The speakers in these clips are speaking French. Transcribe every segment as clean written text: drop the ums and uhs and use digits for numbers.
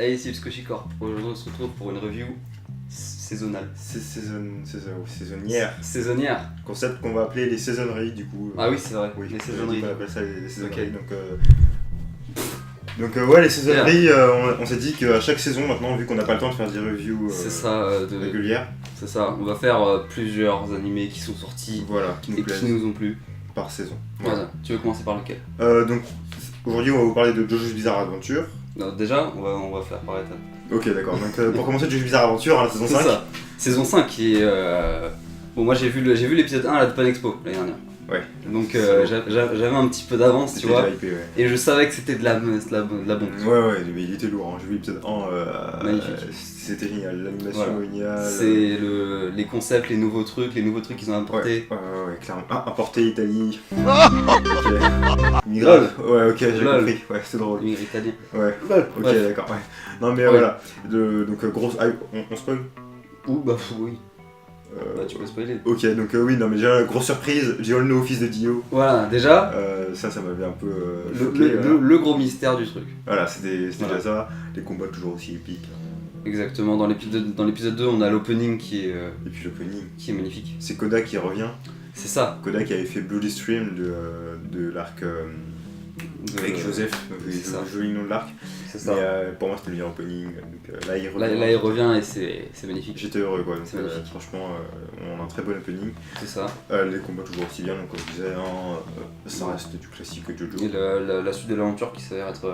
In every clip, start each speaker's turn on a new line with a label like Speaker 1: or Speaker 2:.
Speaker 1: Hey, c'est Scotchy Corp. Aujourd'hui, on se retrouve pour une review saisonnale.
Speaker 2: Saisonnière.
Speaker 1: Saisonnière.
Speaker 2: Concept qu'on va appeler les saisonneries du coup.
Speaker 1: Ah oui, c'est vrai.
Speaker 2: Oui,
Speaker 1: Les saisonneries.
Speaker 2: On appelle ça les saisonneries.
Speaker 1: Ok.
Speaker 2: Donc ouais, les saisonneries, on s'est dit qu'à chaque saison maintenant, vu qu'on n'a pas le temps de faire des reviews
Speaker 1: C'est ça,
Speaker 2: régulières,
Speaker 1: c'est ça. On va faire plusieurs animés qui sont sortis
Speaker 2: voilà, qui nous
Speaker 1: et
Speaker 2: plaisent
Speaker 1: qui nous ont plu.
Speaker 2: par saison.
Speaker 1: Voilà. Tu veux commencer par lequel?
Speaker 2: Donc aujourd'hui, on va vous parler de JoJo's Bizarre Adventure.
Speaker 1: Non, déjà, on va faire par étapes.
Speaker 2: Ok, d'accord. Donc pour commencer, JoJo's Bizarre Adventure, la saison 5.
Speaker 1: C'est ça. Saison 5 qui est. Bon, moi j'ai vu l'épisode 1 à la Japan Expo l'année dernière.
Speaker 2: Ouais.
Speaker 1: Donc
Speaker 2: C'est
Speaker 1: j'avais un petit peu d'avance, tu
Speaker 2: C'était
Speaker 1: vois.
Speaker 2: déjà hypé, ouais.
Speaker 1: Et je savais que c'était de la bombe.
Speaker 2: Ouais, mais il était lourd. Hein. J'ai vu l'épisode 1.
Speaker 1: Magnifique.
Speaker 2: C'était génial. L'animation
Speaker 1: Voilà.
Speaker 2: géniale.
Speaker 1: C'est les concepts, les nouveaux trucs qu'ils ont apportés.
Speaker 2: Ouais, clairement. Ah, importé Italie. Ok. Migral. Ouais, ok, j'ai
Speaker 1: Lol.
Speaker 2: compris. Ouais, c'est drôle.
Speaker 1: Les italiens.
Speaker 2: Ouais,
Speaker 1: Lol.
Speaker 2: ok,
Speaker 1: Bref.
Speaker 2: d'accord. Ouais. Non, mais
Speaker 1: Ouais.
Speaker 2: voilà. Donc, grosse. Ah, on spoil
Speaker 1: Ouh, bah oui. Bah tu peux spoiler.
Speaker 2: Ok, donc oui, non, mais déjà, grosse surprise. J'ai all know fils de Dio.
Speaker 1: Voilà, déjà,
Speaker 2: Ça m'avait un peu choqué.
Speaker 1: le gros mystère du truc.
Speaker 2: Voilà, c'était
Speaker 1: Voilà.
Speaker 2: déjà ça. Les combats toujours aussi épiques.
Speaker 1: Exactement, dans l'épisode 2, on a l'opening qui
Speaker 2: Et puis l'opening.
Speaker 1: est magnifique.
Speaker 2: C'est Koda qui revient.
Speaker 1: C'est ça.
Speaker 2: Koda qui avait fait Bloody Stream de l'arc avec Joseph,
Speaker 1: c'est ça.
Speaker 2: le joli nom de l'arc.
Speaker 1: C'est ça.
Speaker 2: Mais pour moi c'était le meilleur opening. Donc là il revient.
Speaker 1: Là, il revient et c'est magnifique.
Speaker 2: J'étais heureux quoi. Donc,
Speaker 1: C'est magnifique.
Speaker 2: franchement, on a un très bon opening.
Speaker 1: C'est ça.
Speaker 2: Les combats toujours aussi bien, donc comme je disais, ça reste du classique Jojo.
Speaker 1: Et la suite de l'aventure qui s'avère être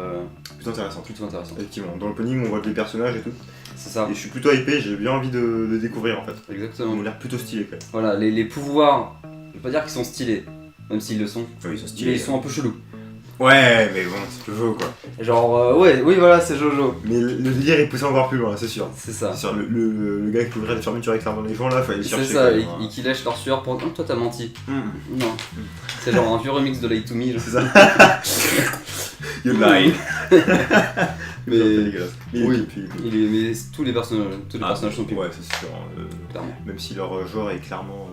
Speaker 2: Plutôt intéressant.
Speaker 1: plutôt intéressante.
Speaker 2: Effectivement, dans l'opening on voit des personnages et tout.
Speaker 1: C'est ça.
Speaker 2: Et je suis plutôt hypé, j'ai bien envie de découvrir en fait. Ils
Speaker 1: Exactement.
Speaker 2: ont l'air plutôt stylés quand même.
Speaker 1: Voilà, les pouvoirs, je vais pas dire qu'ils sont stylés, même s'ils le sont.
Speaker 2: Oui, ils sont
Speaker 1: Mais
Speaker 2: stylés.
Speaker 1: ils sont un peu chelous.
Speaker 2: Ouais, mais bon, c'est Jojo quoi.
Speaker 1: Genre, oui, voilà, c'est Jojo.
Speaker 2: Mais le délire est poussé encore plus loin, c'est sûr.
Speaker 1: C'est ça.
Speaker 2: C'est sûr, le gars qui ouvrait des fermetures éclair dans les gens là, fallait le
Speaker 1: C'est
Speaker 2: chercher.
Speaker 1: ça,
Speaker 2: quand
Speaker 1: et
Speaker 2: même, hein.
Speaker 1: qui lèche leur sueur pour. Non, toi t'as menti.
Speaker 2: Mm.
Speaker 1: Non. C'est genre un vieux remix de Light to Me. Genre.
Speaker 2: C'est ça. You lie.
Speaker 1: Mais-
Speaker 2: dégueulasse. Mais
Speaker 1: oui.
Speaker 2: et puis-
Speaker 1: Mais tous les personnages sont plus.
Speaker 2: Ouais, c'est sûr.
Speaker 1: Clairement.
Speaker 2: Même si leur genre est clairement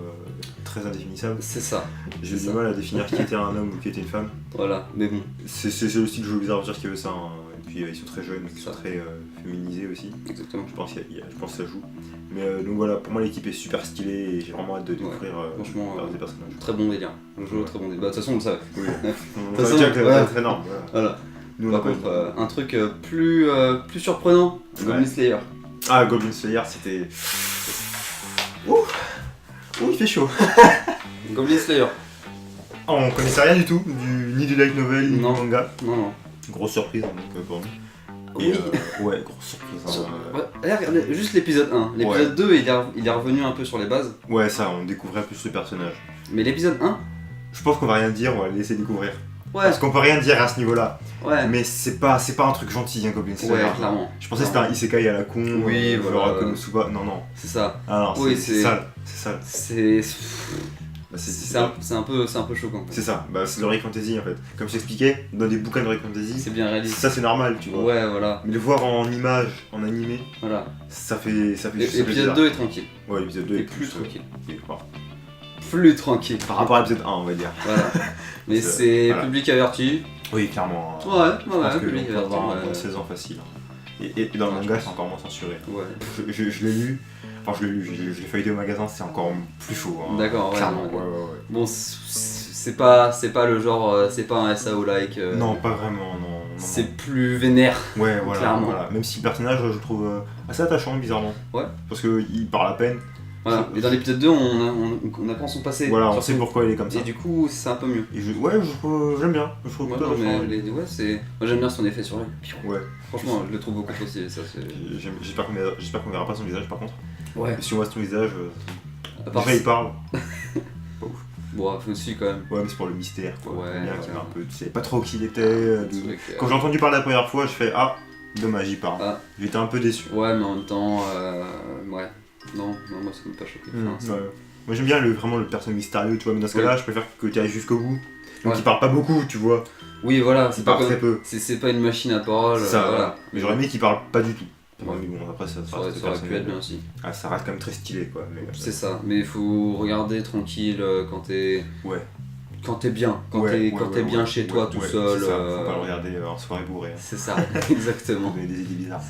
Speaker 2: très indéfinissable.
Speaker 1: C'est ça.
Speaker 2: J'ai
Speaker 1: C'est
Speaker 2: du
Speaker 1: ça.
Speaker 2: mal à définir qui était un homme ou qui était une femme.
Speaker 1: Voilà, mais bon,
Speaker 2: C'est le style Jojo Bizarre Adventure qui veut ça. Hein. Et puis ils sont très jeunes, ils sont
Speaker 1: Ça.
Speaker 2: très féminisés aussi.
Speaker 1: exactement.
Speaker 2: Je pense que ça joue. Mais donc voilà, pour moi l'équipe est super stylée et j'ai vraiment hâte de découvrir
Speaker 1: franchement,
Speaker 2: des personnages.
Speaker 1: Très bon délire. Jojo,
Speaker 2: Ouais.
Speaker 1: très bon délire. Bah, de toute façon, on le savait.
Speaker 2: Oui. On
Speaker 1: toute façon,
Speaker 2: savait déjà que
Speaker 1: ouais.
Speaker 2: c'était très énorme. Voilà.
Speaker 1: Voilà.
Speaker 2: Nous, on
Speaker 1: Par
Speaker 2: a pas
Speaker 1: contre,
Speaker 2: eu-
Speaker 1: un truc plus surprenant,
Speaker 2: Ouais.
Speaker 1: Goblin Slayer.
Speaker 2: Ah, Goblin Slayer, c'était. Ouh, il fait chaud.
Speaker 1: Goblin Slayer.
Speaker 2: Ah, on connaissait rien du tout, ni du light novel, ni du
Speaker 1: Non.
Speaker 2: manga.
Speaker 1: Non.
Speaker 2: Grosse surprise donc, pour nous.
Speaker 1: Oui.
Speaker 2: Et, ouais, grosse surprise. Hein.
Speaker 1: Ouais, regarde, juste l'épisode 1. L'épisode 2, il est revenu un peu sur les bases.
Speaker 2: Ouais, ça, on découvrait plus le personnage.
Speaker 1: Mais l'épisode 1,
Speaker 2: Je pense qu'on va rien dire, on va le laisser découvrir.
Speaker 1: ouais,
Speaker 2: Parce qu'on peut rien dire à ce niveau-là.
Speaker 1: ouais.
Speaker 2: Mais c'est pas un truc gentil, hein, Goblin Slayer.
Speaker 1: Ouais, clairement.
Speaker 2: Je pensais que c'était un isekai à la con,
Speaker 1: Oui, voilà.
Speaker 2: genre Konosuba. Non.
Speaker 1: C'est ça.
Speaker 2: Ah non,
Speaker 1: Oui,
Speaker 2: c'est
Speaker 1: c'est-
Speaker 2: sale. C'est sale.
Speaker 1: C'est
Speaker 2: Bah,
Speaker 1: c'est un peu choquant.
Speaker 2: C'est ça, bah, c'est l'Heroic Fantasy en fait. Comme je t'expliquais, dans des bouquins d'Heroic Fantasy,
Speaker 1: C'est bien réaliste.
Speaker 2: ça c'est normal, tu vois.
Speaker 1: Ouais, voilà.
Speaker 2: Mais le voir en image, en animé,
Speaker 1: Voilà.
Speaker 2: ça fait juste
Speaker 1: L'épisode
Speaker 2: plaisir.
Speaker 1: 2 est tranquille.
Speaker 2: Ouais, l'épisode 2
Speaker 1: Et
Speaker 2: est
Speaker 1: plus tranquille.
Speaker 2: enfin,
Speaker 1: Plus tranquille.
Speaker 2: par rapport à l'épisode 1, on va dire.
Speaker 1: Voilà. Mais
Speaker 2: C'est-
Speaker 1: c'est
Speaker 2: voilà.
Speaker 1: public averti.
Speaker 2: Oui, clairement.
Speaker 1: Ouais,
Speaker 2: Je pense que
Speaker 1: public
Speaker 2: on peut avoir un
Speaker 1: averti.
Speaker 2: bon 16 ans facile. Et dans le
Speaker 1: Ouais,
Speaker 2: manga,
Speaker 1: je
Speaker 2: c'est encore moins censuré.
Speaker 1: Ouais.
Speaker 2: Je l'ai lu, enfin je l'ai lu, je l'ai feuilleté au magasin, c'est encore plus chaud. Hein.
Speaker 1: D'accord, ouais,
Speaker 2: Clairement,
Speaker 1: ouais.
Speaker 2: ouais.
Speaker 1: Bon, c'est pas le genre, c'est pas un SAO-like.
Speaker 2: Non, pas vraiment, non.
Speaker 1: C'est plus vénère.
Speaker 2: Ouais, voilà,
Speaker 1: clairement.
Speaker 2: voilà. Même si le personnage, je le trouve assez attachant, bizarrement.
Speaker 1: Ouais.
Speaker 2: Parce qu'il parle à peine.
Speaker 1: Voilà. Et dans l'épisode 2, on apprend son passé.
Speaker 2: Voilà, on
Speaker 1: surtout.
Speaker 2: sait pourquoi il est comme ça.
Speaker 1: Et du coup, c'est un peu mieux.
Speaker 2: Et j'aime bien. Je trouve
Speaker 1: Ouais,
Speaker 2: plutôt
Speaker 1: non, mais
Speaker 2: attachant.
Speaker 1: ouais, c'est. Moi j'aime bien son effet sur lui.
Speaker 2: Ouais.
Speaker 1: Franchement, je le trouve beaucoup trop stylé, ça c'est.
Speaker 2: J'espère qu'on verra pas son visage par contre.
Speaker 1: Ouais.
Speaker 2: Et si on voit son visage,
Speaker 1: À part
Speaker 2: déjà il parle.
Speaker 1: Bon, aussi quand même.
Speaker 2: Ouais, mais c'est pour le mystère quoi.
Speaker 1: Ouais,
Speaker 2: J'aime bien
Speaker 1: ouais.
Speaker 2: qu'il y ait un peu, tu sais pas trop qui il était.
Speaker 1: C'est vrai que-
Speaker 2: Quand j'ai entendu parler la première fois, je fais ah, dommage, il parle.
Speaker 1: Ah.
Speaker 2: J'étais un peu déçu.
Speaker 1: Ouais, mais en même temps, ouais. Non, moi ça m'a pas choqué. Enfin,
Speaker 2: Ouais. Moi j'aime bien vraiment le personnage mystérieux, tu vois, mais dans ce cas-là, je préfère que tu ailles jusqu'au bout. Donc
Speaker 1: Ouais.
Speaker 2: il parle pas beaucoup, tu vois.
Speaker 1: Oui, voilà,
Speaker 2: Il
Speaker 1: c'est pas
Speaker 2: parle très
Speaker 1: comme.
Speaker 2: peu.
Speaker 1: C'est pas une machine à parole.
Speaker 2: C'est ça,
Speaker 1: voilà.
Speaker 2: voilà. Mais j'aurais aimé qu'il parle pas du tout.
Speaker 1: Ouais.
Speaker 2: Mais bon, après ça
Speaker 1: Ça aurait
Speaker 2: reste
Speaker 1: pu
Speaker 2: personnel.
Speaker 1: être bien aussi.
Speaker 2: Ah, ça reste quand même très stylé quoi. Mais,
Speaker 1: C'est ça, mais il faut regarder tranquille quand t'es.
Speaker 2: Ouais.
Speaker 1: Quand t'es bien, quand t'es bien chez toi tout seul.
Speaker 2: C'est ça, faut pas le regarder en soirée bourrée. Hein.
Speaker 1: C'est ça, exactement.
Speaker 2: Donner des idées bizarres.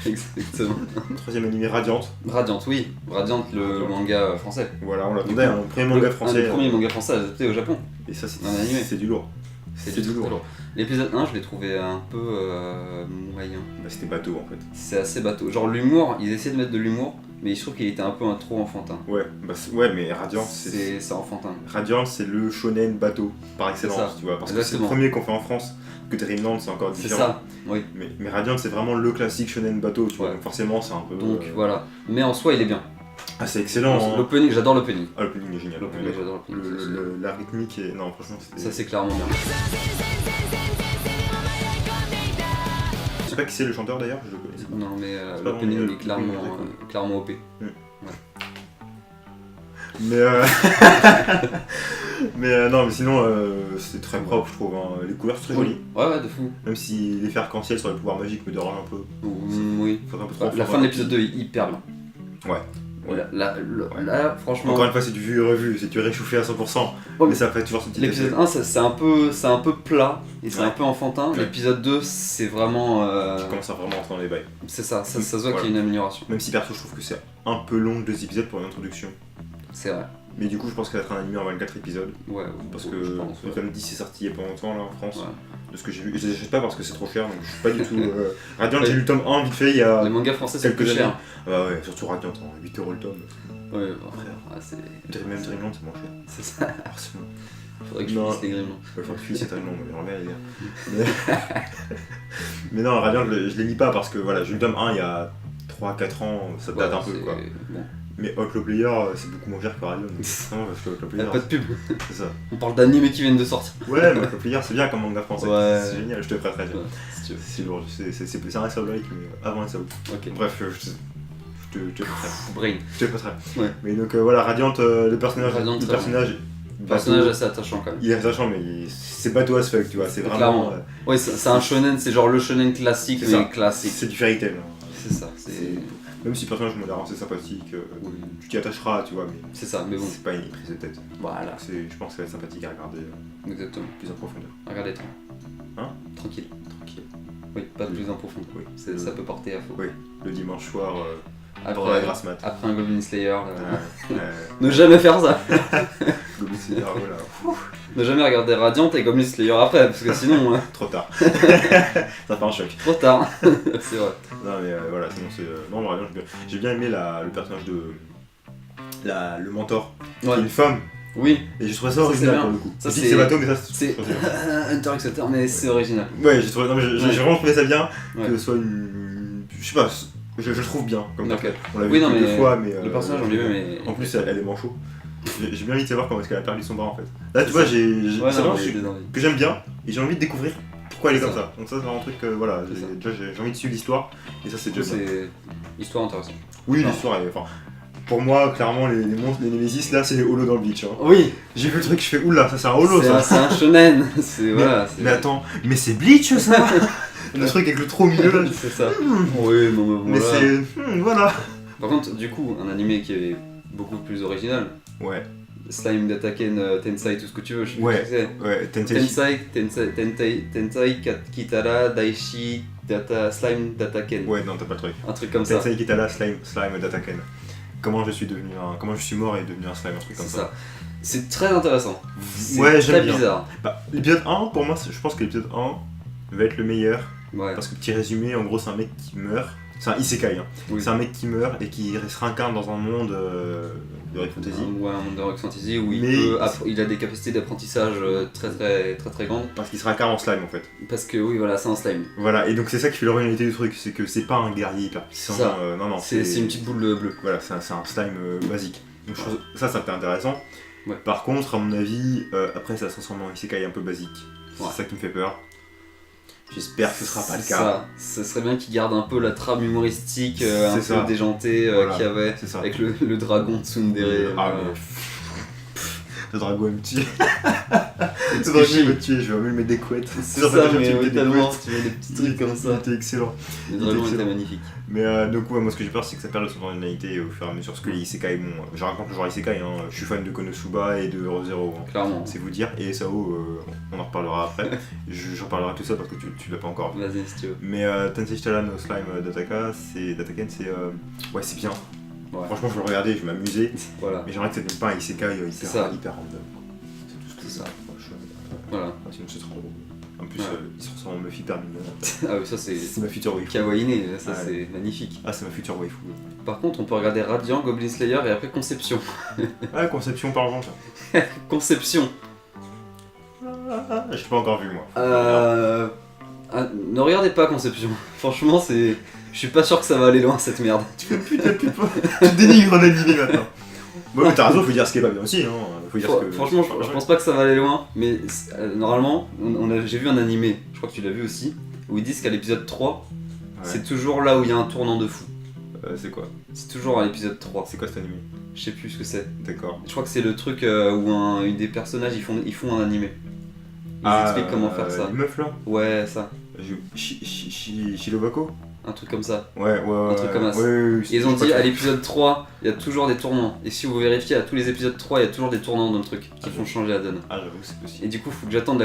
Speaker 1: Exactement.
Speaker 2: Troisième animé, Radiant.
Speaker 1: Radiant, oui. Radiant, le manga français.
Speaker 2: Voilà, on l'attendait, un premier manga français.
Speaker 1: Le premier manga français adapté au Japon.
Speaker 2: Et ça,
Speaker 1: Un animé.
Speaker 2: c'est du lourd.
Speaker 1: C'est du lourd. L'épisode 1, je l'ai trouvé un peu moyen.
Speaker 2: Bah, c'était bateau en fait.
Speaker 1: C'est assez bateau. Genre l'humour, ils essaient de mettre de l'humour, mais je trouve qu'il était un peu trop enfantin.
Speaker 2: Ouais, ouais, mais Radiant,
Speaker 1: c'est enfantin.
Speaker 2: Radiant, c'est le shonen bateau par excellence, tu vois. Parce que c'est le premier qu'on fait en France, que Dreamland, c'est encore différent.
Speaker 1: C'est ça, oui.
Speaker 2: Mais Radiant, c'est vraiment le classique shonen bateau, tu vois. Donc forcément, c'est un peu.
Speaker 1: Donc voilà. Mais en soi, il est bien.
Speaker 2: Ah, c'est excellent. Hein.
Speaker 1: L'opening, j'adore l'opening.
Speaker 2: Ah, l'opening est génial.
Speaker 1: L'opening, j'adore l'opening.
Speaker 2: La rythmique est. Non, franchement, c'était.
Speaker 1: Ça, c'est clairement bien.
Speaker 2: Je sais pas qui c'est le chanteur d'ailleurs, je le connais pas.
Speaker 1: Non, mais l'opening est clairement OP.
Speaker 2: Mm.
Speaker 1: Ouais.
Speaker 2: Mais non, mais sinon c'est très propre, je trouve. Hein. Les couleurs sont très jolies.
Speaker 1: Ouais, de fou.
Speaker 2: Même si l'effet arc-en-ciel sur le pouvoir magique me dérange un peu.
Speaker 1: Oui.
Speaker 2: Un peu trop
Speaker 1: La fin de l'épisode 2 est hyper bien.
Speaker 2: Ouais.
Speaker 1: Là, franchement.
Speaker 2: Encore une fois, c'est du vu et revu, c'est du réchauffé à 100%.
Speaker 1: Ouais,
Speaker 2: mais ça fait toujours ce petit
Speaker 1: l'épisode
Speaker 2: effet.
Speaker 1: 1, c'est un peu plat et c'est un peu enfantin.
Speaker 2: Ouais.
Speaker 1: L'épisode 2, c'est vraiment.
Speaker 2: Tu commences à vraiment entrer dans les bails.
Speaker 1: C'est ça se voit qu'il y a une amélioration.
Speaker 2: Même si perso, je trouve que c'est un peu long 2 épisodes pour une introduction.
Speaker 1: C'est vrai.
Speaker 2: Mais du coup, je pense qu'il va être un animé en 24 épisodes.
Speaker 1: Ouais,
Speaker 2: parce
Speaker 1: je
Speaker 2: que,
Speaker 1: pense, ouais.
Speaker 2: comme dit, c'est sorti il y a pas longtemps là en France.
Speaker 1: Ouais.
Speaker 2: De ce que j'ai vu. Je les achète pas parce que c'est trop cher, donc je suis pas du tout. Radiant, j'ai lu le tome 1 vite fait il y a.
Speaker 1: Les mangas français, c'est
Speaker 2: quelques
Speaker 1: plus cher.
Speaker 2: années. Bah ouais, surtout Radiant, 8€ le tome.
Speaker 1: Ouais,
Speaker 2: frère.
Speaker 1: c'est.
Speaker 2: Même Dreamland, c'est moins cher.
Speaker 1: C'est ça.
Speaker 2: Forcément.
Speaker 1: Faudrait que je finisse les Gremlins.
Speaker 2: Faut que tu finisses Dreamland, mais j'aimerais bien les lire. Mais non, Radiant, je les lis pas parce que voilà, j'ai lu le tome 1 il y a 3-4 ans, ça date un peu quoi.
Speaker 1: Bon.
Speaker 2: Mais Outlaw Player, c'est beaucoup moins cher que Radiant. Non, parce que Outlaw Player.
Speaker 1: Pas de pub.
Speaker 2: C'est ça.
Speaker 1: On parle d'animés qui viennent de sortir.
Speaker 2: Ouais, mais Outlaw Player, c'est bien comme manga français.
Speaker 1: Ouais.
Speaker 2: C'est génial, je te prêterai.
Speaker 1: Ouais, si tu veux.
Speaker 2: C'est lourd, c'est un SAO like, mais avant SAO.
Speaker 1: Ok.
Speaker 2: Bref, je te prêterai.
Speaker 1: Brain.
Speaker 2: Je te prêterai.
Speaker 1: Ouais.
Speaker 2: Mais donc voilà, Radiant, le personnage.
Speaker 1: Radiant,
Speaker 2: Le personnage
Speaker 1: assez attachant quand même.
Speaker 2: il est attachant, mais c'est bateau as fuck, tu vois. C'est vraiment.
Speaker 1: Clairement. Ouais, c'est un shonen, c'est genre le shonen classique,
Speaker 2: C'est
Speaker 1: mais
Speaker 2: ça.
Speaker 1: classique.
Speaker 2: C'est du fairy tale.
Speaker 1: C'est ça.
Speaker 2: Même si le personnage m'a l'air assez sympathique, tu t'y attacheras, tu vois, mais
Speaker 1: C'est ça, mais bon.
Speaker 2: c'est pas une prise de tête.
Speaker 1: Voilà.
Speaker 2: Je pense que ça va être sympathique à regarder
Speaker 1: Exactement.
Speaker 2: plus en profondeur.
Speaker 1: Regardez,
Speaker 2: Hein
Speaker 1: tranquille.
Speaker 2: Tranquille.
Speaker 1: Oui, pas de plus en profond.
Speaker 2: Oui.
Speaker 1: Ça peut porter à faux.
Speaker 2: Oui, le dimanche soir, pendant la grasse mat.
Speaker 1: Après un Goblin Slayer. Ne jamais faire ça.
Speaker 2: Goblin Slayer, voilà.
Speaker 1: Ne jamais regarder Radiant et Goblin Slayer après, parce que sinon,
Speaker 2: Trop tard. Ça fait un choc.
Speaker 1: trop tard. C'est vrai.
Speaker 2: Non, mais voilà, sinon c'est. Non, Radiant, j'ai bien aimé le personnage de. Le mentor, qui est une femme.
Speaker 1: Oui,
Speaker 2: Et j'ai trouvé ça
Speaker 1: Ça,
Speaker 2: original
Speaker 1: c'est bien.
Speaker 2: pour le coup.
Speaker 1: Ça,
Speaker 2: Je dis que
Speaker 1: c'est-
Speaker 2: c'est bateau, mais ça
Speaker 1: c'est
Speaker 2: trop bien.
Speaker 1: Hunter x Hunter, mais c'est original.
Speaker 2: Ouais, j'ai trouvé. Non, mais j'ai vraiment trouvé ça bien
Speaker 1: Ouais.
Speaker 2: que ce soit une. Je sais pas, je le trouve bien comme
Speaker 1: Ok.
Speaker 2: ça. On l'a vu
Speaker 1: Oui, non,
Speaker 2: que
Speaker 1: mais
Speaker 2: 2 fois, mais.
Speaker 1: Le personnage en lui-même est.
Speaker 2: En plus, elle est manchot. J'ai bien envie de savoir comment est-ce qu'elle a perdu son bras en fait. Là, tu
Speaker 1: C'est
Speaker 2: vois,
Speaker 1: ça.
Speaker 2: c'est
Speaker 1: Ouais,
Speaker 2: vraiment
Speaker 1: non,
Speaker 2: un truc
Speaker 1: mais des envies.
Speaker 2: que j'aime bien et j'ai envie de découvrir pourquoi elle est
Speaker 1: C'est
Speaker 2: comme ça. Donc, ça, c'est vraiment un truc que voilà,
Speaker 1: C'est ça.
Speaker 2: j'ai envie de suivre l'histoire et ça, c'est déjà bien.
Speaker 1: C'est histoire intéressante.
Speaker 2: Oui,
Speaker 1: Non.
Speaker 2: l'histoire, enfin. Pour moi, clairement, les monstres, les Nemesis, là, c'est les holos dans le Bleach. Hein.
Speaker 1: Oui,
Speaker 2: J'ai vu le truc, je fais oula, ça c'est un holo ça.
Speaker 1: c'est un shonen. C'est voilà. c'est-
Speaker 2: Mais attends, mais c'est Bleach ça. Le truc avec le trop au milieu là.
Speaker 1: C'est ça. Oui, non, mais
Speaker 2: Mais
Speaker 1: voilà.
Speaker 2: c'est. Voilà.
Speaker 1: Par contre, du coup, un animé qui est beaucoup plus original.
Speaker 2: Ouais,
Speaker 1: Slime, Dataken, Tensai, tout ce que tu veux, je sais plus
Speaker 2: Ouais.
Speaker 1: ce que c'est.
Speaker 2: ouais,
Speaker 1: Tensai, Kitara, Daishi, Slime, Dataken.
Speaker 2: Ouais, non, t'as pas le truc.
Speaker 1: Un truc comme ça.
Speaker 2: Tensei Kitala, Slime Dataken. Comment je suis mort et devenu un slime, un truc comme
Speaker 1: C'est
Speaker 2: ça.
Speaker 1: ça. C'est très intéressant. C'est
Speaker 2: Ouais,
Speaker 1: très
Speaker 2: j'aime bien.
Speaker 1: bizarre.
Speaker 2: Bah, l'épisode 1, pour moi, je pense que l'épisode 1 va être le meilleur.
Speaker 1: Ouais.
Speaker 2: Parce que petit résumé, en gros, c'est un mec qui meurt. C'est un isekai, hein.
Speaker 1: Oui.
Speaker 2: C'est un mec qui meurt et qui se réincarne dans un monde de Heroic Fantasy.
Speaker 1: Ouais, un monde d'Heroic Fantasy où
Speaker 2: Mais-
Speaker 1: il a des capacités d'apprentissage très grandes.
Speaker 2: Parce qu'il se réincarne en slime en fait.
Speaker 1: Parce que oui, voilà, c'est un slime.
Speaker 2: Voilà, et donc c'est ça qui fait l'originalité du truc, c'est que c'est pas un guerrier hyper puissant.
Speaker 1: Ça.
Speaker 2: Non,
Speaker 1: C'est une petite boule bleue.
Speaker 2: Voilà, c'est un slime basique. Donc je trouve ça c'était intéressant.
Speaker 1: Ouais.
Speaker 2: Par contre, à mon avis, après ça se transforme en isekai un peu basique.
Speaker 1: Ouais.
Speaker 2: C'est ça qui me fait peur. J'espère que ce sera pas le
Speaker 1: C'est
Speaker 2: cas.
Speaker 1: ça. Ce serait bien qu'il garde un peu la trame humoristique, un
Speaker 2: C'est
Speaker 1: peu
Speaker 2: ça.
Speaker 1: déjantée
Speaker 2: Voilà.
Speaker 1: qu'il y avait
Speaker 2: C'est ça.
Speaker 1: avec le dragon Tsundere.
Speaker 2: Ah, mais... Le dragon MT. C'est drôle, il va te tuer, je vais même mettre des couettes.
Speaker 1: C'est
Speaker 2: Sur
Speaker 1: ça,
Speaker 2: ta
Speaker 1: mais
Speaker 2: tu mets
Speaker 1: oui,
Speaker 2: des
Speaker 1: tellement,
Speaker 2: couettes.
Speaker 1: tu mets des petits trucs comme
Speaker 2: Il
Speaker 1: ça.
Speaker 2: était excellent.
Speaker 1: Les
Speaker 2: était
Speaker 1: dragons étaient
Speaker 2: excellent.
Speaker 1: magnifiques.
Speaker 2: Mais donc, ouais, moi ce que j'ai peur, c'est que ça perd de son originalité au fur et à mesure. Parce que les Isekai, bon, je raconte le genre Isekai, hein. Je suis fan de Konosuba et de Re:Zero. Hein.
Speaker 1: Clairement.
Speaker 2: C'est vous dire, et SAO, on en reparlera après. J'en parlerai tout ça parce que tu l'as pas encore vu.
Speaker 1: Vas-y, si tu veux.
Speaker 2: Mais Tensei Shitara no Slime d'Ataken, c'est. Ouais, c'est bien.
Speaker 1: Ouais.
Speaker 2: Franchement, je le regardais, je m'amusais.
Speaker 1: Voilà.
Speaker 2: Mais j'aimerais que ça devienne pas un Isekai
Speaker 1: C'est ça.
Speaker 2: hyper random. C'est tout ce que
Speaker 1: C'est ça.
Speaker 2: Voilà.
Speaker 1: Voilà.
Speaker 2: Sinon, c'est trop drôle. En plus,
Speaker 1: Ouais.
Speaker 2: il se ressemble en meuf hyper mignonne.
Speaker 1: Ah oui, ça c'est
Speaker 2: C'est ma future waifu.
Speaker 1: kawaii, ça
Speaker 2: Ouais.
Speaker 1: c'est magnifique.
Speaker 2: Ah, c'est ma future waifu.
Speaker 1: Par contre, on peut regarder Radiant, Goblin Slayer et après Conception.
Speaker 2: Ah, conception par vent, ça.
Speaker 1: Conception.
Speaker 2: J'ai pas encore vu, moi.
Speaker 1: Ne regardez pas Conception. Franchement, c'est. Je suis pas sûr que ça va aller loin cette merde.
Speaker 2: Putain, tu dénigres un animé maintenant. Bon, mais t'as raison, faut dire ce qui est pas bien aussi. Hein. Faut dire ce que...
Speaker 1: Franchement, je pense pas que ça va aller loin, mais normalement, j'ai vu un animé, je crois que tu l'as vu aussi, où ils disent qu'à l'épisode 3, c'est toujours là où il y a un tournant de fou.
Speaker 2: C'est quoi?
Speaker 1: C'est toujours à l'épisode 3.
Speaker 2: C'est quoi cet animé?
Speaker 1: Je sais plus ce que c'est.
Speaker 2: D'accord.
Speaker 1: Je crois que c'est le truc où une des personnages ils font un animé. Ils expliquent comment faire ça.
Speaker 2: Les meufs là?
Speaker 1: Ouais, ça.
Speaker 2: Shirobako?
Speaker 1: Un truc comme ça.
Speaker 2: Ouais.
Speaker 1: Un truc comme ça.
Speaker 2: Ouais,
Speaker 1: Et ils ont dit à l'épisode 3, il y a toujours des tournants. Et si vous vérifiez à tous les épisodes 3, il y a toujours des tournants dans le truc qui font changer la donne.
Speaker 2: Ah, j'avoue, c'est possible.
Speaker 1: Et du coup, faut que j'attende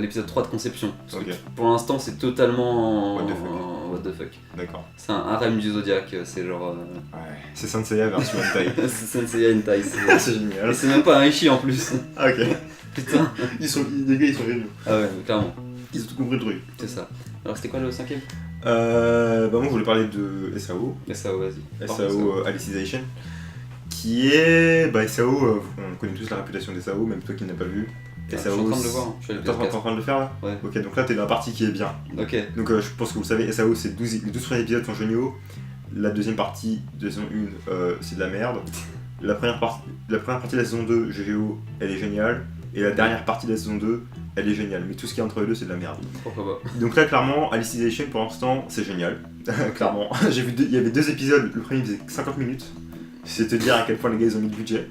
Speaker 1: l'épisode 3 de Conception. Parce que
Speaker 2: Ok.
Speaker 1: pour l'instant, c'est totalement.
Speaker 2: What the fuck.
Speaker 1: What the fuck.
Speaker 2: D'accord.
Speaker 1: C'est un harem du Zodiac, c'est genre.
Speaker 2: Ouais. C'est Senseiya version hentai.
Speaker 1: c'est Senseiya Hentai.
Speaker 2: C'est
Speaker 1: Et
Speaker 2: génial.
Speaker 1: c'est même pas un Ishi en plus.
Speaker 2: Ah, ok.
Speaker 1: Putain.
Speaker 2: Les gars, ils sont géniaux.
Speaker 1: Ah ouais, clairement.
Speaker 2: Ils ont tout compris le truc.
Speaker 1: C'est ça. Alors, c'était quoi le 5ème?
Speaker 2: Bah moi je voulais parler de SAO,
Speaker 1: SAO, vas-y.
Speaker 2: SAO Alicization, qui est, bah SAO, on connaît tous la réputation des SAO, même toi qui ne l'as pas vu.
Speaker 1: Je suis en train de le voir, hein. Je suis à
Speaker 2: T'es
Speaker 1: l'épisode
Speaker 2: en train de le faire là?
Speaker 1: Ouais.
Speaker 2: Ok, donc là t'es dans la partie qui est bien.
Speaker 1: 4. Ok.
Speaker 2: Donc je pense que vous le savez, SAO c'est les 12 premiers épisodes sont géniaux, la deuxième partie de la saison 1 c'est de la merde, la première partie de la saison 2, GGO, elle est géniale, et la dernière partie de la saison 2, elle est géniale, mais tout ce qui est entre les deux c'est de la merde.
Speaker 1: Pourquoi pas.
Speaker 2: Donc là clairement, Alicization pour l'instant c'est génial, clairement. J'ai vu il y avait 2 épisodes, le premier faisait 50 minutes, c'est te dire à quel point les gars ils ont mis de budget.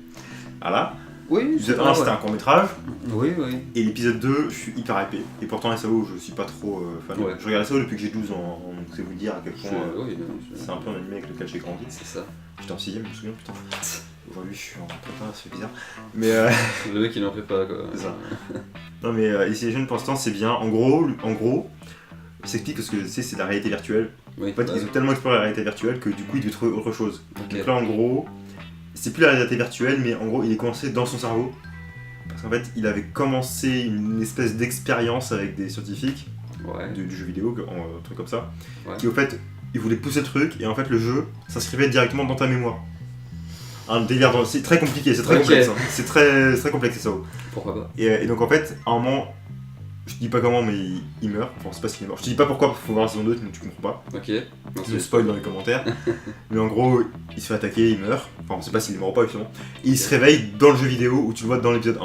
Speaker 2: Voilà.
Speaker 1: Oui,
Speaker 2: L'épisode 1 c'était un court métrage,
Speaker 1: Oui.
Speaker 2: et l'épisode 2 je suis hyper hypé. Et pourtant SAO je suis pas trop fan.
Speaker 1: Ouais.
Speaker 2: Je regarde SAO depuis que j'ai 12 ans, donc c'est vous dire à quel point
Speaker 1: Oui,
Speaker 2: c'est un peu un animé avec lequel j'ai grandi.
Speaker 1: c'est ça.
Speaker 2: J'étais en 6ème, je me souviens, putain. Aujourd'hui je suis en prépa, ça fait bizarre. Mais
Speaker 1: Le mec il en fait pas quoi.
Speaker 2: C'est ça. non mais Alicization pour l'instant c'est bien. En gros, s'explique parce que c'est de la réalité virtuelle.
Speaker 1: Oui,
Speaker 2: En fait, ils ont tellement exploré la réalité virtuelle que du coup, ils devaient trouver autre chose.
Speaker 1: Ok.
Speaker 2: Donc là, en gros, c'est plus la réalité virtuelle, mais en gros, il est coincé dans son cerveau. Parce qu'en fait, il avait commencé une espèce d'expérience avec des scientifiques
Speaker 1: Ouais.
Speaker 2: du jeu vidéo, un truc comme ça,
Speaker 1: Ouais.
Speaker 2: qui au fait, ils voulaient pousser le truc, et en fait, le jeu s'inscrivait directement dans ta mémoire. Un délire, c'est très compliqué, c'est très
Speaker 1: Ok.
Speaker 2: complexe. Hein. C'est très complexe, ça.
Speaker 1: Pourquoi pas.
Speaker 2: Et donc en fait, à un moment, je te dis pas comment, mais il meurt. Enfin, c'est pas s'il est mort. Je te dis pas pourquoi, parce qu'il faut voir la saison 2, sinon tu comprends pas.
Speaker 1: Ok.
Speaker 2: Je le spoil dans les commentaires. Mais en gros, il se fait attaquer, il meurt. Enfin, on sait pas s'il est mort ou pas, justement. Et il se réveille dans le jeu vidéo où tu le vois dans l'épisode 1.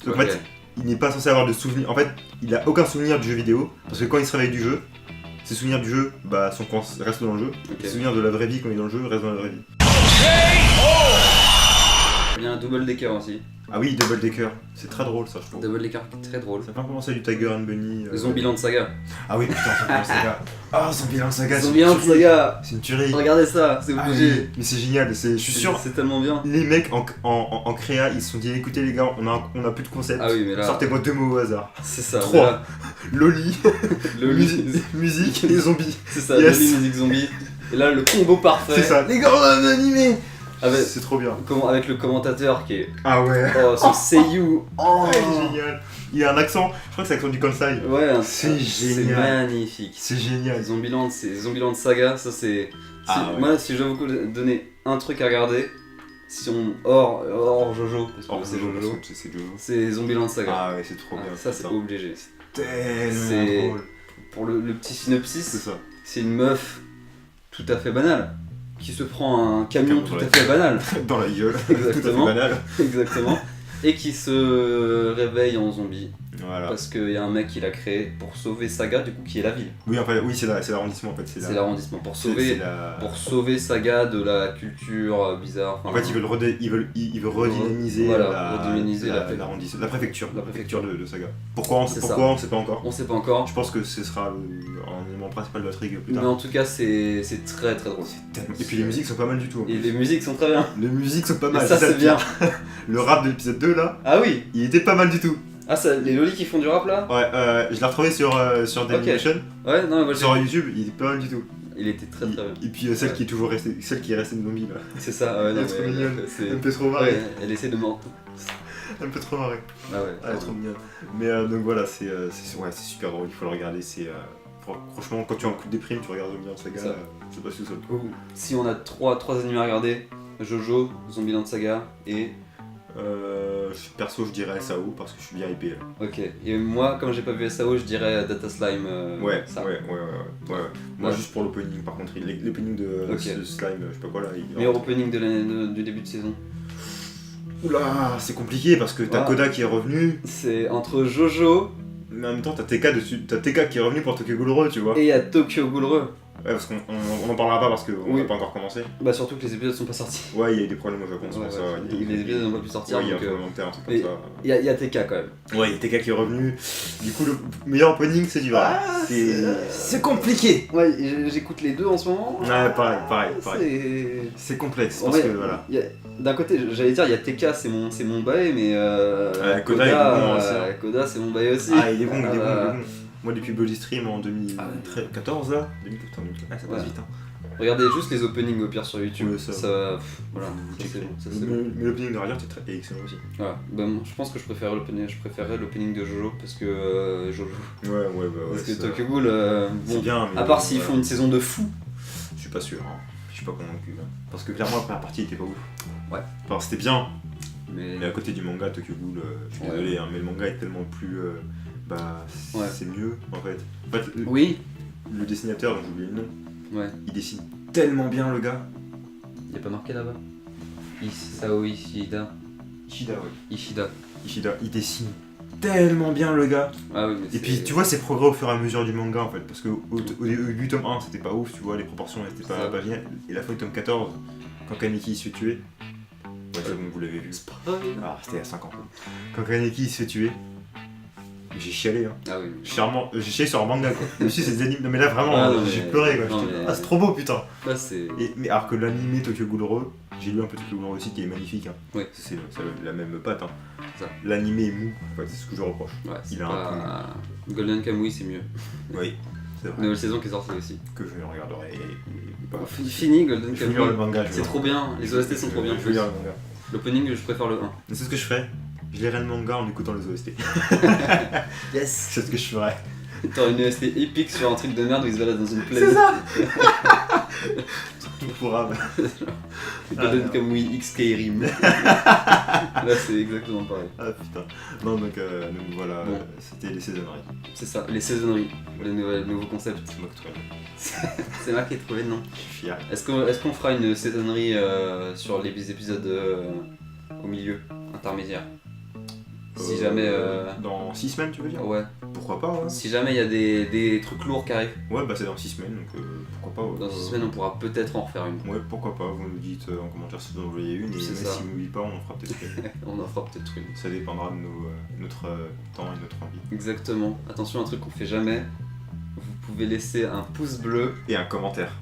Speaker 2: Donc en
Speaker 1: Ok.
Speaker 2: fait, il n'est pas censé avoir de souvenir. En fait, il a aucun souvenir du jeu vidéo. Parce que quand il se réveille du jeu, ses souvenirs du jeu, bah, restent dans le jeu.
Speaker 1: Ok.
Speaker 2: Ses souvenirs de la vraie vie quand il est dans le jeu restent dans la vraie vie.
Speaker 1: Il y a un double decker aussi.
Speaker 2: Ah oui, Double Decker. C'est très drôle, ça, je trouve.
Speaker 1: Double decker qui est très drôle.
Speaker 2: Ça fait un peu penser à du Tiger and Bunny.
Speaker 1: Zombieland Saga.
Speaker 2: Ah oui, putain, Zombieland Saga. Ah, Zombieland Saga, c'est
Speaker 1: Zombieland
Speaker 2: une tuerie.
Speaker 1: Saga.
Speaker 2: C'est une tuerie.
Speaker 1: Regardez ça, c'est
Speaker 2: Ah
Speaker 1: obligé.
Speaker 2: oui, mais c'est génial, je suis sûr.
Speaker 1: C'est tellement bien.
Speaker 2: Les mecs en créa, ils se sont dit écoutez les gars, on a plus de concept.
Speaker 1: Ah oui, mais là.
Speaker 2: Sortez-moi 2 mots au hasard.
Speaker 1: C'est ça.
Speaker 2: 3.
Speaker 1: mais là,
Speaker 2: Loli,
Speaker 1: Loli.
Speaker 2: musique et zombies.
Speaker 1: C'est ça,
Speaker 2: Yes.
Speaker 1: Loli, musique zombie. Et là, le combo parfait.
Speaker 2: C'est ça. Les gars, on a un animé.
Speaker 1: Avec,
Speaker 2: C'est trop bien.
Speaker 1: avec le commentateur qui est.
Speaker 2: Ah ouais.
Speaker 1: Oh, son Seiyu. Oh.
Speaker 2: Ouais, génial. Il a un accent, je crois que c'est l'accent du Kansai.
Speaker 1: Ouais,
Speaker 2: C'est
Speaker 1: C'est
Speaker 2: génial.
Speaker 1: magnifique.
Speaker 2: C'est génial.
Speaker 1: Zombieland, c'est Zombieland Saga, ça c'est.
Speaker 2: Ah ouais.
Speaker 1: Moi, si je dois vous donner un truc à regarder, si on hors Jojo, parce que
Speaker 2: Oh,
Speaker 1: c'est Jojo,
Speaker 2: c'est Jojo.
Speaker 1: c'est Zombieland Saga.
Speaker 2: Ah ouais, c'est trop bien.
Speaker 1: ça c'est obligé.
Speaker 2: tellement
Speaker 1: C'est-
Speaker 2: drôle.
Speaker 1: Pour le petit synopsis,
Speaker 2: C'est ça.
Speaker 1: c'est une meuf tout à fait banale qui se prend un camion
Speaker 2: Camion
Speaker 1: tout
Speaker 2: dans
Speaker 1: à fait banal,
Speaker 2: Dans la gueule. Tout à fait
Speaker 1: Exactement.
Speaker 2: banal.
Speaker 1: exactement, et qui se réveille en zombie
Speaker 2: Voilà.
Speaker 1: Parce qu'il y a un mec qui l'a créé pour sauver Saga, du coup, qui est la ville.
Speaker 2: Oui, enfin, oui, c'est l'arrondissement en fait.
Speaker 1: C'est l'arrondissement. Pour
Speaker 2: c'est
Speaker 1: sauver,
Speaker 2: la-
Speaker 1: pour sauver Saga de la culture bizarre.
Speaker 2: En fait, ils veulent redynamiser
Speaker 1: Voilà, redynamiser
Speaker 2: l'arrondissement, la préfecture.
Speaker 1: La préfecture.
Speaker 2: de Saga. Pourquoi on
Speaker 1: C'est
Speaker 2: sait pas encore.
Speaker 1: On sait pas encore.
Speaker 2: Je pense que ce sera un élément principal de la trigue plus
Speaker 1: Mais
Speaker 2: tard.
Speaker 1: en tout cas, c'est très très drôle.
Speaker 2: Et puis les musiques sont pas mal du tout.
Speaker 1: Et les musiques sont très bien.
Speaker 2: Les musiques sont pas
Speaker 1: Et
Speaker 2: mal.
Speaker 1: ça, c'est
Speaker 2: le
Speaker 1: bien.
Speaker 2: pire. Le rap de l'épisode 2 là,
Speaker 1: Ah oui.
Speaker 2: il était pas mal du tout.
Speaker 1: Ah, ça, les lolis qui font du rap là.
Speaker 2: Ouais, je l'ai retrouvé sur Dailymotion.
Speaker 1: Ouais, non, moi,
Speaker 2: Sur YouTube, il était pas mal du tout.
Speaker 1: il était très très bien.
Speaker 2: Et puis celle qui est restée une zombie là.
Speaker 1: C'est ça. Ouais, non,
Speaker 2: Elle est trop
Speaker 1: mais
Speaker 2: mignonne.
Speaker 1: c'est.
Speaker 2: Elle me fait trop marrer.
Speaker 1: Ouais, elle essaie de mentir.
Speaker 2: Elle me fait trop marrer.
Speaker 1: Ah ouais.
Speaker 2: Elle est trop mignonne. Mais donc voilà, c'est super drôle, il faut le regarder. Franchement, quand tu as un coup de déprime, tu regardes Zombieland Saga,
Speaker 1: Ça.
Speaker 2: c'est pas tout seul.
Speaker 1: Si on a trois animés à regarder, Jojo, Zombieland Saga et.
Speaker 2: Perso, je dirais SAO parce que je suis bien hypé. Là.
Speaker 1: Ok. Et moi, comme j'ai pas vu SAO, je dirais Data Slime. Ça.
Speaker 2: Ouais. Moi,
Speaker 1: Ouais.
Speaker 2: juste pour l'opening, par contre, l'opening de
Speaker 1: Ok.
Speaker 2: Slime, je sais pas quoi là.
Speaker 1: Meilleur opening du début de saison.
Speaker 2: Oula, c'est compliqué parce que t'as
Speaker 1: Ah.
Speaker 2: Koda qui est revenu,
Speaker 1: C'est entre Jojo
Speaker 2: mais en même temps, t'as TK dessus. T'as TK qui est revenu pour Tokyo Ghoul Re, tu vois.
Speaker 1: et il y a Tokyo Ghoul Re.
Speaker 2: Ouais, parce qu'on en parlera pas parce qu'on
Speaker 1: Oui.
Speaker 2: n'a pas encore commencé.
Speaker 1: Bah surtout que les épisodes sont pas sortis.
Speaker 2: Ouais, il y a eu des problèmes au Japon, c'est
Speaker 1: Ouais,
Speaker 2: pour ça.
Speaker 1: ouais. Les épisodes n'ont pas pu sortir.
Speaker 2: Ouais, il y a un
Speaker 1: donc,
Speaker 2: commentaire, un truc
Speaker 1: mais-
Speaker 2: comme ça.
Speaker 1: il y a TK quand même.
Speaker 2: Ouais, il y a TK qui est revenu. Du coup, le meilleur opening, c'est du vrai. C'est compliqué.
Speaker 1: Ouais, j'écoute les deux en ce moment.
Speaker 2: Ouais, pareil.
Speaker 1: C'est.
Speaker 2: C'est complexe
Speaker 1: En
Speaker 2: parce
Speaker 1: vrai,
Speaker 2: que voilà.
Speaker 1: D'un côté, j'allais dire, il y a TK, c'est mon bail, mais
Speaker 2: Koda, il est bon aussi, hein.
Speaker 1: Koda, c'est mon bail aussi.
Speaker 2: Ah, il est bon, il est
Speaker 1: Ah,
Speaker 2: bon. Moi, depuis Body Stream en 2014 là, 2014, ah, ça passe
Speaker 1: Ouais.
Speaker 2: vite. Hein.
Speaker 1: Regardez juste les openings au pire sur YouTube.
Speaker 2: Ouais, ça-
Speaker 1: Voilà, ça, c'est bon. Ça, c'est bon.
Speaker 2: Mais l'opening de Radiant est excellent aussi.
Speaker 1: Voilà. Ben, je pense que je préférerais l'opening de Jojo parce que Jojo.
Speaker 2: Ouais,
Speaker 1: Parce que
Speaker 2: c'est-
Speaker 1: Tokyo Ghoul,
Speaker 2: c'est
Speaker 1: bon,
Speaker 2: bien. Mais
Speaker 1: à part s'ils
Speaker 2: voilà.
Speaker 1: font une saison de fou.
Speaker 2: Je suis pas sûr. Hein. Je suis pas convaincu. Hein. Parce que clairement, la première partie était pas ouf.
Speaker 1: Ouais.
Speaker 2: Enfin, c'était bien.
Speaker 1: Mais
Speaker 2: Mais à côté du manga Tokyo Ghoul, je suis
Speaker 1: Ouais.
Speaker 2: désolé, hein, mais le manga est tellement plus.
Speaker 1: Ouais.
Speaker 2: C'est mieux en fait. En fait,
Speaker 1: oui,
Speaker 2: le dessinateur, dont j'ai oublié le nom,
Speaker 1: ouais.
Speaker 2: il dessine tellement bien le gars.
Speaker 1: Y a pas marqué là-bas Isao Ishida.
Speaker 2: Ishida, ouais.
Speaker 1: Ishida.
Speaker 2: Il dessine tellement bien le gars.
Speaker 1: Ah oui, mais
Speaker 2: Et puis tu vois ses progrès au fur et à mesure du manga en fait. Parce que au début, tome 1, c'était pas ouf, tu vois, les proportions n'étaient
Speaker 1: Ça.
Speaker 2: pas géniales. Et la fin du tome 14, quand Kaneki se fait tuer. Ouais, c'est bon, vous l'avez vu. Ah, c'était il y a 5 ans. Quand Kaneki se fait tuer, j'ai chialé, hein.
Speaker 1: Ah oui.
Speaker 2: J'ai chialé sur un manga quoi. Je me suis dit, c'est des animes. Non mais là vraiment,
Speaker 1: Ah, non,
Speaker 2: j'ai
Speaker 1: mais-
Speaker 2: pleuré quoi.
Speaker 1: non,
Speaker 2: J'étais,
Speaker 1: mais-
Speaker 2: ah, c'est trop beau putain.
Speaker 1: Là, c'est.
Speaker 2: Mais alors que l'animé Tokyo Ghoul Re, j'ai lu un peu Tokyo Ghoul Re aussi qui est magnifique. Hein.
Speaker 1: Oui.
Speaker 2: C'est la même patte. Hein.
Speaker 1: C'est ça.
Speaker 2: L'animé est mou, en fait, c'est ce que je reproche.
Speaker 1: Ouais, c'est
Speaker 2: Il a
Speaker 1: pas... Golden Kamuy, c'est mieux.
Speaker 2: Oui, c'est vrai.
Speaker 1: Nouvelle saison qui est sortie aussi.
Speaker 2: Que je regarderai. Pas...
Speaker 1: Fini Golden
Speaker 2: Je vais lire le
Speaker 1: Kamuy.
Speaker 2: manga.
Speaker 1: C'est trop bien, les OST sont trop bien.
Speaker 2: Je vais lire le manga.
Speaker 1: L'opening, je préfère le 1.
Speaker 2: Mais c'est ce que je ferai. Je lirai le manga en écoutant les OST.
Speaker 1: Yes.
Speaker 2: C'est ce que je ferai.
Speaker 1: T'auras une OST épique sur un truc de merde où il se balade dans une plaine.
Speaker 2: C'est ça. Tout pour âme.
Speaker 1: Golden
Speaker 2: non.
Speaker 1: Kamuy X Skyrim. Là, c'est exactement pareil.
Speaker 2: Ah putain. Non, donc voilà,
Speaker 1: Bon.
Speaker 2: c'était les saisonneries.
Speaker 1: C'est ça, les saisonneries, les nouveaux concepts.
Speaker 2: C'est moi qui trouve.
Speaker 1: C'est moi qui ai trouvé le nom.
Speaker 2: Je suis fier.
Speaker 1: Est-ce qu'on fera une saisonnerie sur les épisodes au milieu, intermédiaire? Si jamais.
Speaker 2: Dans 6 semaines, tu veux dire?
Speaker 1: Ouais.
Speaker 2: Pourquoi pas, ouais.
Speaker 1: Si jamais il y a des trucs lourds qui arrivent,
Speaker 2: Ouais, bah c'est dans 6 semaines, donc pourquoi pas. Ouais.
Speaker 1: dans 6 semaines, on pourra peut-être en refaire une.
Speaker 2: Ouais, pourquoi pas, vous nous dites en commentaire si vous en voulez une, et
Speaker 1: C'est
Speaker 2: même
Speaker 1: ça.
Speaker 2: si vous ne voulez pas, on en fera peut-être une.
Speaker 1: On en fera peut-être une.
Speaker 2: Ça dépendra de notre temps et notre envie.
Speaker 1: Exactement. Attention, un truc qu'on fait jamais. Vous pouvez laisser un pouce bleu
Speaker 2: Et un commentaire.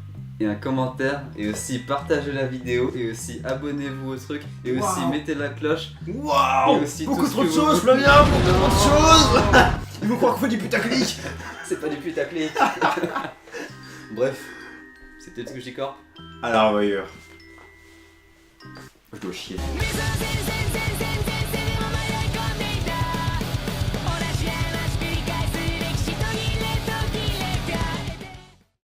Speaker 1: et un commentaire, et aussi partagez la vidéo, et aussi abonnez-vous au truc, et aussi
Speaker 2: Wow.
Speaker 1: mettez la cloche.
Speaker 2: Waouh!
Speaker 1: Et aussi
Speaker 2: Beaucoup
Speaker 1: tout ce
Speaker 2: trop de
Speaker 1: que vous
Speaker 2: choses,
Speaker 1: voulez.
Speaker 2: Flavien! Beaucoup trop de choses! Ils vont croire qu'on fait du putaclic!
Speaker 1: C'est pas du putaclic. Bref, c'était ce que j'y corps.
Speaker 2: Alors, voyeur. Je dois chier.
Speaker 3: Mes